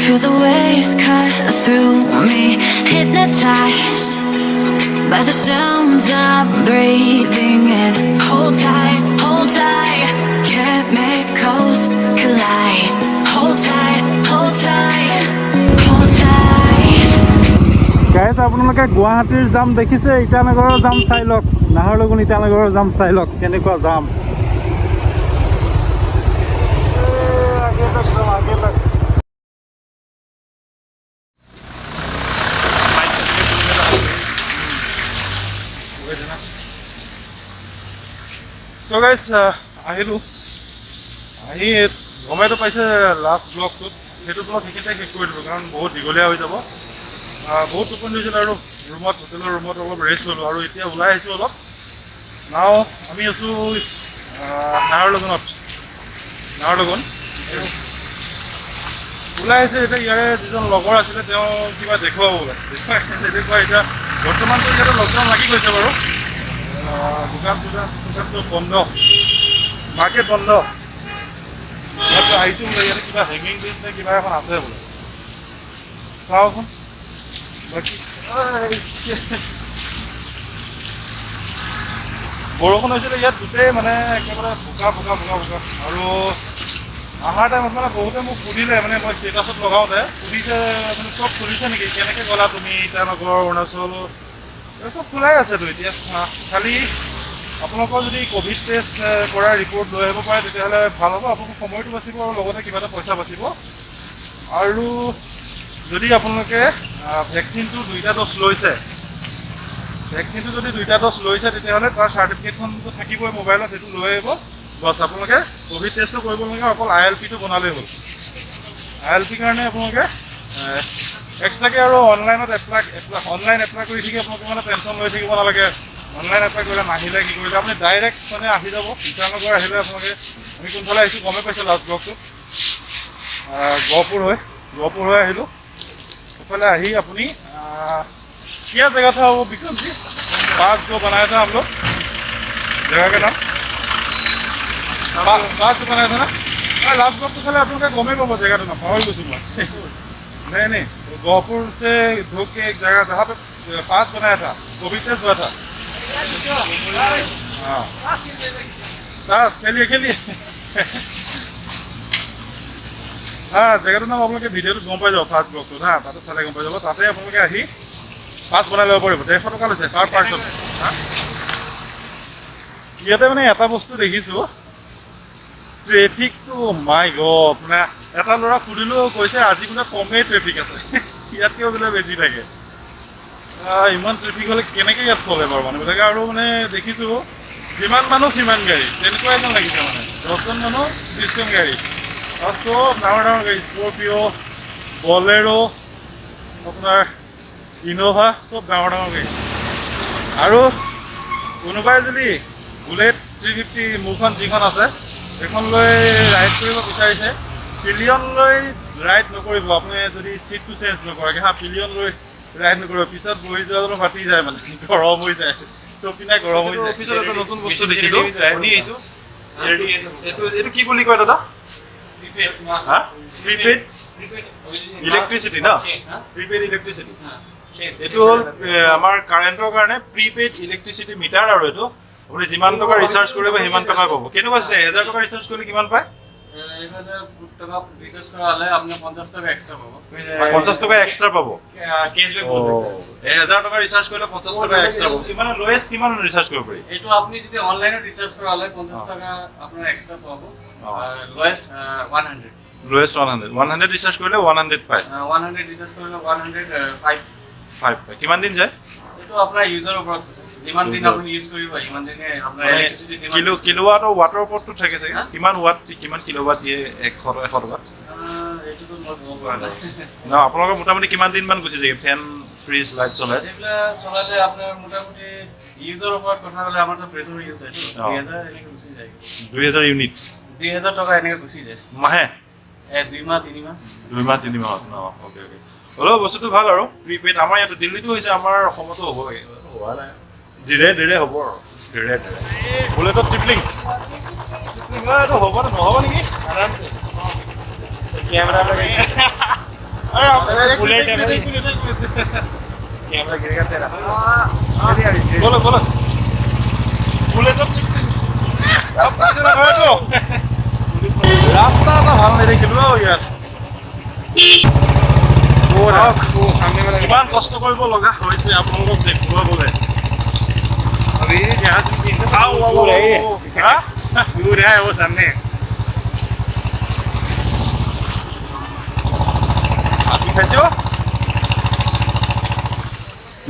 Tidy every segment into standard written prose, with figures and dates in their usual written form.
Feel the waves cut through me, hypnotized by the sounds I'm breathing in. Hold tight, chemicals collide. Hold tight, hold tight, hold tight. Guys আপোনালোকে গুৱাহাটীৰ জাম দেখিছে, ইটানগৰৰ জাম চাই লওক, নাহৰলগুন ইটানগৰৰ জাম চাই লওক কেনেকুৱা জাম। So guys, আহিলোঁ, আহি গমেইটো পাইছে লাষ্ট ব্লগটোত, সেইটো ব্লগ সেইখিনিতে শেষ কৰি দিলোঁ কাৰণ বহুত দীঘলীয়া হৈ যাব। বহুত টোপনি হৈছিল আৰু হোটেলৰ ৰুমত অলপ ৰেষ্ট ল'লোঁ আৰু এতিয়া ওলাই আহিছোঁ অলপ। নাও আমি আছোঁ নাহৰলগুন ওলাই আহিছে। এতিয়া ইয়াৰে যিজন লগৰ আছিলে তেওঁ কিবা দেখুৱাব বোলে, দেখুৱাই এতিয়া বৰ্তমানটো ইয়াতে লকডাউন লাগি গৈছে বাৰু, দোকানটো বন্ধ, মাৰ্কেট বন্ধ। ইয়াতে আহিছোঁ বোলে, ইয়াতে কিবা হেঙিং ব্ৰিজ নে কিবা এখন আছে বোলে, চাওকচোন। বাকী বৰষুণ হৈছিলে ইয়াত গোটেই মানে একেবাৰে বোকা আৰু অহাৰ টাইমত মানে বহুতে মোক সুধিলে, মানে মই ষ্টেটাছত লগাওঁতে সুধিছে মানে চব খুলিছে নেকি, কেনেকৈ গ'লা তুমি ইটানগৰ অৰুণাচল, চব খোলাই আছেতো এতিয়া। খালি আপোনালোকৰ যদি ক'ভিড টেষ্ট কৰাৰ ৰিপৰ্ট লৈ আহিব পাৰে তেতিয়াহ'লে ভাল হ'ব, আপোনালোকৰ সময়টো বাচিব আৰু লগতে কিবা এটা পইচা বাচিব। আৰু যদি আপোনালোকে ভেকচিনটো 2টা ড'জ লৈছে, তেতিয়াহ'লে তাৰ চাৰ্টিফিকেটখনটো থাকিবই মোবাইলত, সেইটো লৈ আহিব বছ। আপোনালোকে ক'ভিড টেষ্টটো কৰিব নালাগে, অকল ILPটো বনালেই হ'ল। ILPৰ কাৰণে আপোনালোকে এক্সট্ৰাকৈ আৰু অনলাইন এপ্লাই কৰি থাকি আপোনালোকে মানে টেনশ্যন লৈ থাকিব নালাগে। অনলাইন এপ্লাই কৰিলে নাহিলে কি কৰিলে, আপুনি ডাইৰেক্ট মানে আহি যাব। ইটানগৰ আহিলে আপোনালোকে, আমি কোনফালে আহিছোঁ গমেই পাইছোঁ লাষ্ট ব্লগটোত, গহপুৰ হৈ আহিলোঁ। সেইফালে আহি আপুনি क्या जगह था वो विक्रम जी, बाग जो बनाया था हम लोग, जगह का नाम बाग जो बनाया था ना, लास्ट ब्लॉग तो चले आप लोग का गमे पाबो जगह ना पाहर गई नहीं गहपुर से धोक के एक जगह जहाँ पे पास बनाया था, कोविड टेस्ट हुआ था। हाँ बस खेलिए हाँ जगह नाम आप लोग भिडिओ गम पाई जाओ फार्स्ट ब्लॉग तो हाँ ताते चाले गम पाई जाब। ताते आप लोग आही পাছ বনাই ল'ব পাৰিব, 150 টকা লৈছে পাৰ পাৰ্চন। ইয়াতে মানে এটা বস্তু দেখিছোঁ, ট্ৰেফিকটো মাই গড, মানে এটা ল'ৰা সুধিলেও কৈছে আজি বোলে কমেই ট্ৰেফিক আছে, ইয়াতকৈও বোলে বেছি থাকে। ইমান ট্ৰেফিক হ'লে কেনেকৈ ইয়াত চলে বাৰু মানুহবিলাকে। আৰু মানে দেখিছোঁ যিমান মানুহ সিমান গাড়ী, তেনেকুৱা একদম লাগিছে মানে 10জন মানুহ 30খন গাড়ী, আৰু চব ডাঙৰ গাড়ী, স্কৰপিঅ', বলেৰ', আপোনাৰ ইন'ভা, চব ডাঙৰ গাড়ী। আৰু কোনোবাই যদি বুলেট 350 মোৰখন যিখন আছে সেইখন লৈ ৰাইড কৰিব বিচাৰিছে, পিলিয়ন লৈ ৰাইড নকৰিব। আপুনি যদি ছিটটো চেঞ্জ নকৰাকৈ পিলিয়ন লৈ ৰাইড নকৰিব, পিছত বহি যোৱাজনো ফাটি যায়, মানে গৰম হৈ যায়, টপিনাই গৰম হৈ যায়। পিছত এটা নতুন বস্তু দেখিলোঁ, শুনি আহিছোঁ, এইটো কি বুলি কয় দাদা? প্ৰিপেইড ইলেক্ট্ৰিচিটি ন, প্ৰিপেইড ইলেক্ট্ৰিচিটি। এইটো হ'ল আমাৰ কাৰেণ্টৰ কাৰণে প্ৰিপেইড ইলেক্ট্ৰিচিটি মিটাৰ, আৰু এইটো আপুনি যিমান টকা ৰিচাৰ্জ কৰিব সিমান টকা পাব। কেনেকুৱা আছে? 1000 টকা ৰিচাৰ্জ কৰিলে কিমান পায়? 1000 টকা ৰিচাৰ্জ কৰালে আপুনি 50 টকা এক্সট্ৰা পাব। 50 টকা এক্সট্ৰা পাব, কেছবেক পাব। 1000 টকা ৰিচাৰ্জ কৰিলে 50 টকা এক্সট্ৰা পাব। কিমান লোয়েষ্ট কিমান ৰিচাৰ্জ কৰিব পাৰি? এইটো আপুনি যদি অনলাইনত ৰিচাৰ্জ কৰালে 50 টকা আপোনাৰ এক্সট্ৰা পাব, লোয়েষ্ট 100। লোয়েষ্ট 100 ৰিচাৰ্জ কৰিলে 100 পায়। 100 ৰিচাৰ্জ কৰিলে 105 পায়। কিমান দিন যায়? এইটো আপোনাৰ ইউজৰ ওপৰত, যিমান দিন আপুনি ইউজ কৰিব সিমান দিনে আপোনাৰ ইলেক্ট্ৰিচিটি যিমান কিলোৱাট আৰু ৱাটৰ ওপৰতো থাকে চাগে, কিমান ৱাট কিমান কিলোৱাট দিয়ে 100 টকা? এইটোতো মই ক'ব পৰা নাই। ন আপোনালোকৰ মোটামুটি কিমান দিন মান গুচি যায় ফেন ফ্ৰিজ লাইট চলাই? এইবিলাক চলালে আপোনাৰ মোটামুটি ইউজৰ ওপৰত কথা ক'লে আমাৰতো প্ৰেছাৰ ইউজ হয়, 2000 এনেকৈ গুচি যায়। 2000 ইউনিট, 2000 টকা এনেকৈ গুচি যায় মাহে? 2 মাহ 3 মাহ। 2 মাহ 3 মাহত ন? অ'কে হ'লেও বস্তুটো ভাল আৰু প্ৰিপেইড। আমাৰ ইয়াতো দিল্লীতো হৈছে, আমাৰ অসমতো হ'ব লাগে, হোৱা নাই, ধীৰে হ'ব আৰু ধীৰে। বুলেটত ট্ৰিপলিং এইটো হ'ব নহ'ব নেকি? আৰামছে কেমেৰা লগাই अरे आप एक बुलेट है मिनट भाई। एक मिनट एक मिनट कैमरा गिरेगा तेरा बोलो बोलो बुलेट अब कैसे ना है तो रास्ता ना ভাল নেদেখিলো ইয়াত চাওক वो सामने वाला কিমান কষ্ট কৰিব লগা হৈছে আপোনালোকক দেখুৱাবলৈ अभी जहाँ तुम चीज आउ आउ दूर है ये। হা दूर है वो सामने আপনি খাইছো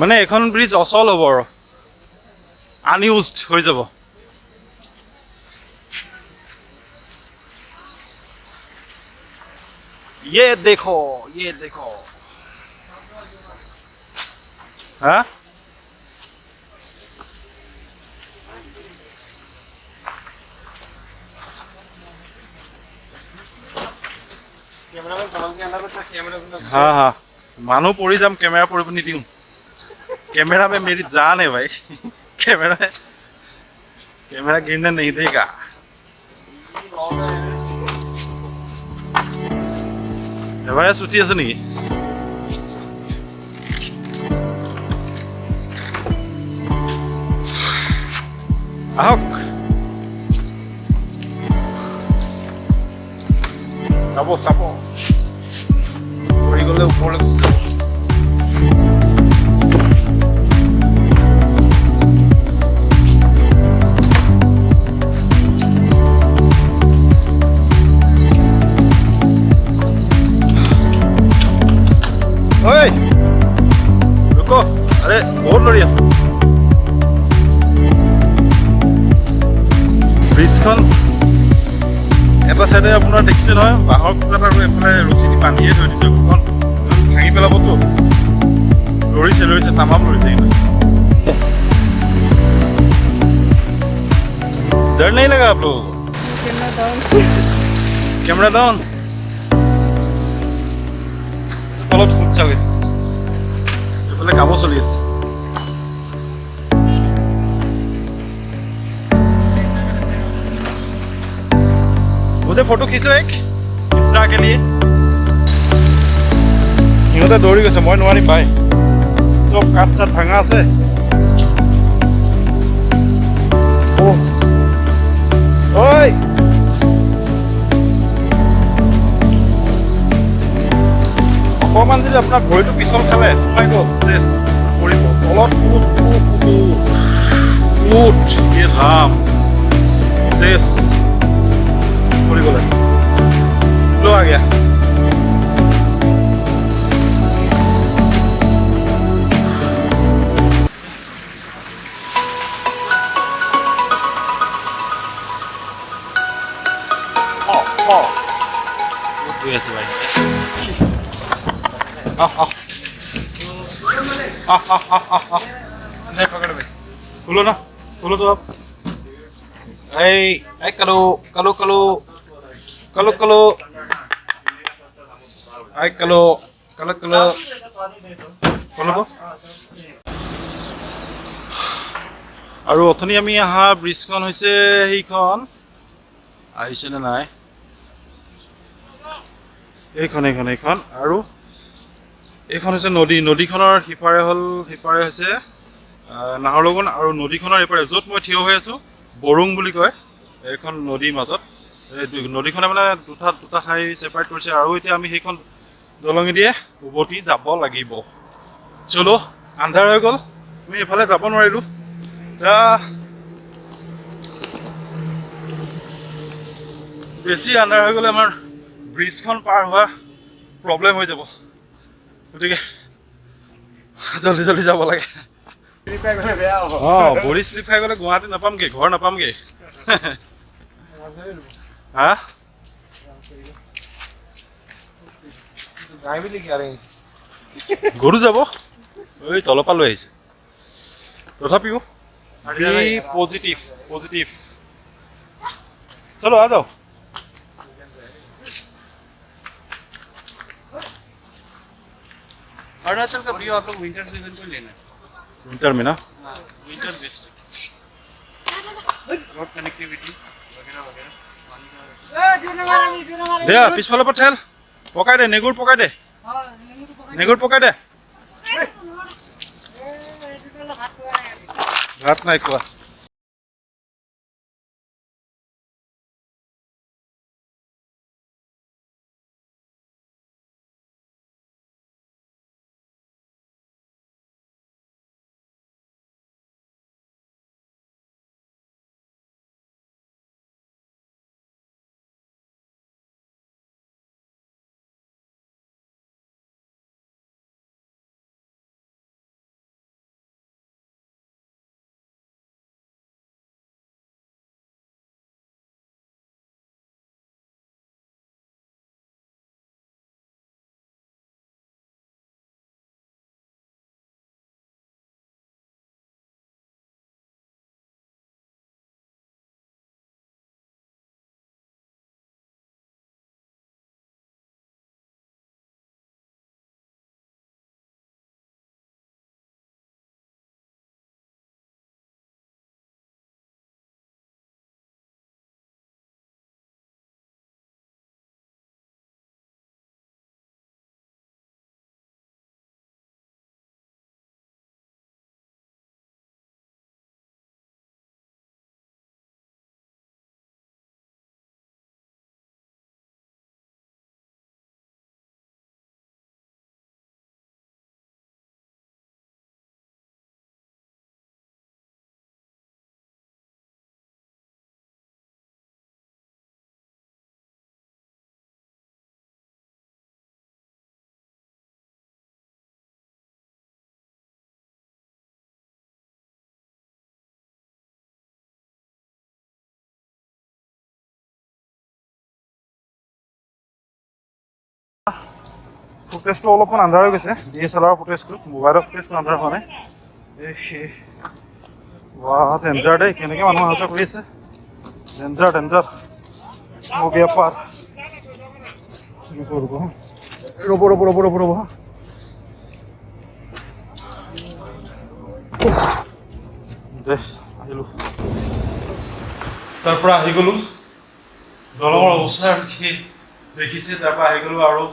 মানে এখন ব্ৰিজ অচল হ'ব আৰু আনইউজড হৈ যাব ये देखो हाँ कैमरा में समझ में आना बच्चा कैमरा में हाँ हाँ मानो पड़ी जाम कैमरा पड़ी नहीं दियूं कैमरा में मेरी जान है भाई कैमरा गिरने नहीं देगा এবারে ছুটি আছে নেকি আহক চাব পৰি গ'লে ওপৰলৈ গুচি যাব ओए रुको अरे बहुत लड़ी আছে ব্ৰিজখন এটা সাইডে আপোনাৰ দেখিছে নহয় বাঁহৰ খুঁটাত আৰু এফালে ৰছী দি বান্ধিয়ে থৈ দিছে সেইখন ভাঙি পেলাবতো লৰিছে তামাম লৰিছে কিন্তু डर नहीं लगा आप लोगों को कैमरा डाउन তলত খুব চাগে এফালে কামো চলি আছে मुझे फोटो खींचो एक इंस्टा के लिए সিহঁতে দৌৰি গৈছে মই নোৱাৰিম ভাই চব কাঠ চাট ভাঙা আছে ঐ অকণমান যদি আপোনাৰ ভৰিটো পিছল খালে সোমাই গ'ল চেচ পৰিব তলত উঠ হে ৰাম চেচ পৰি গ'লে লো আ গয়া दूर है भाई नहीं पकड़ भाई खोलो ना खोलो तो आप ऐ कलो कलो कलो कलो कलो ऐ कलो कलो कलो खोलो तो আৰু অথনি আমি আহা ব্ৰিজখন হৈছে সেইখন আহিছে নে নাই এইখন আৰু এইখন হৈছে নদীখনৰ সিপাৰে হৈছে নাহৰলগুন আৰু নদীখনৰ এপাৰে য'ত মই থিয় হৈ আছো বৰুং বুলি কয় এইখন নদীৰ মাজত নদীখনে মানে দুটা ঠাই ছেপাৰেট কৰিছে আৰু এতিয়া আমি সেইখন দলঙি দিয়ে উভতি যাব লাগিব চলো আন্ধাৰ হৈ গ'ল আমি এফালে যাব নোৱাৰিলো বেছি আন্ধাৰ হৈ গ'লে আমাৰ ব্ৰিজখন পাৰ হোৱা প্ৰব্লেম হৈ যাব গতিকে জলদি যাব লাগে ভৰি শ্লিপ খাই গ'লে গুৱাহাটী নাপামগে ঘৰ নাপামগে হা गाय भी लेके आ रहे हैं গৰু যাব ওই তলৰ পৰা লৈ আহিছে তথাপিও পজিটিভ চলো আ যাও अरुणाचल का व्यू आप लोग विंटर सीजन को लेना विंटर में ना विंटर बेस्ट रोड कनेक्टिविटी वगैरह দে পিছফালৰ পৰা ঠেল পকাই দে নেগুৰ পকাই দে নেগুৰ পকাই দে ভাত নাই খোৱা ফুটেজটো অলপমান আন্ধাৰ হৈ গৈছে DSLR ফুটেজটো মোবাইলৰ ফুটেজটো আন্ধাৰ হোৱা নাই ডেঞ্জাৰ দেই কেনেকৈ মানুহ অহা যোৱা কৰি আছে ডেঞ্জাৰ বেপাৰ ৰ'ব দে আহিলোঁ তাৰ পৰা আহি গ'লোঁ দলঙৰ অৱস্থা আৰু কি দেখিছে তাৰ পৰা আহি গ'লোঁ আৰু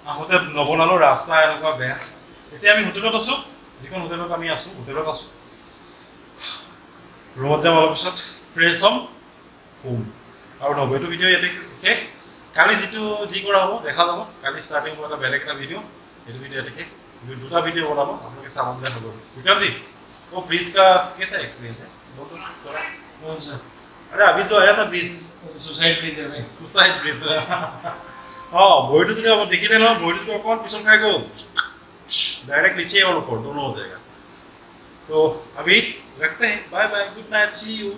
আহোঁতে নবনালোঁ ৰাস্তা এনেকুৱা বেয়া এতিয়া আমি হোটেলত আছোঁ যিখন হোটেলত আমি আছোঁ ৰুমত যাম অলপ পিছত ফ্ৰেছ হ'ম শুম আৰু নব্বৈটো ভিডিঅ' ইয়াতে শেষ কালি যি কৰা হ'ব দেখা যাব কালি ষ্টাৰ্টিং কৰা বেলেগ এটা ভিডিঅ' সেইটো ভিডিঅ' ইয়াতে শেষ দুটা ভিডিঅ' বনাব আপোনালোকে চাবলৈ হ'ব विक्रम जी वो ब्रिज का कैसा एक्सपीरियंस है थोड़ा कौन सा अरे अभी जो आया था ब्रिज सुसाइड ब्रिज है भाई सुसाइड ब्रिज हाँ बोर्ड तो आप देखिए ना बोर्ड तो अपन पिछन खाए को डायरेक्ट नीचे और ऊपर दोनों हो जाएगा तो अभी रखते हैं bye bye good night see you